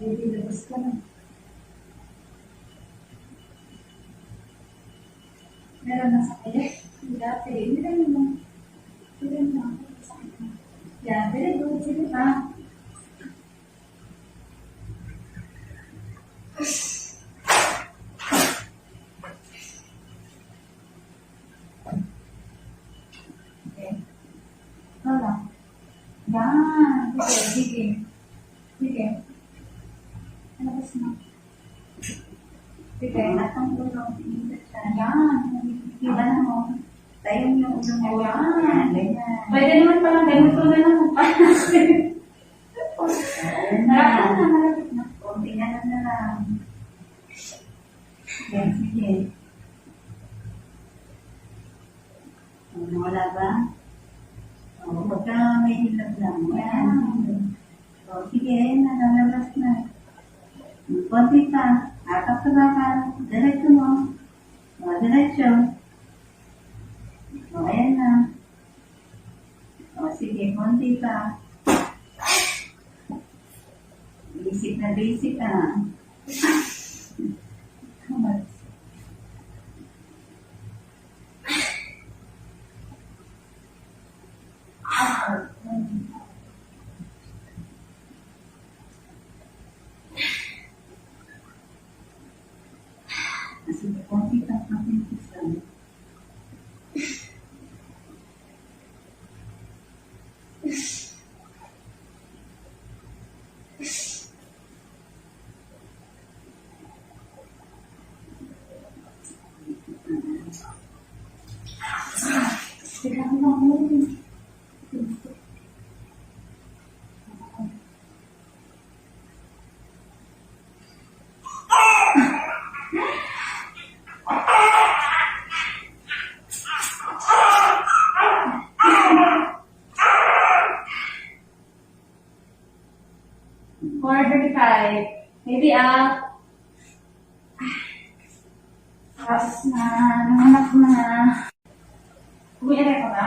Baby, labas ka na. Meron na sa kaya. Dati, hindi mo. Hindi mo. Yeah, very good. Sige pa. Okay. Hala. Yan. Sige, sige. Sige. Labas na. Sige, atong tulong. Yan. Diba na mo? Tayong yung ulo mo. Yan. Pwede naman palang ganito na lang. Malapit na, malapit na. Kunti na lang. Sige, sige. Wala ba? Huwag ka may hilap lang. Yan. Sige, nalalabas na. Kunti pa. Atap ka ba ka? Diretso mo. Diretso. Ayan na. Sige, konti pa. Basic na basic ka. Sige, konti pa. Konti pa. $435. Maybe up. Tapos na, nanganak na. Uwi ka ba?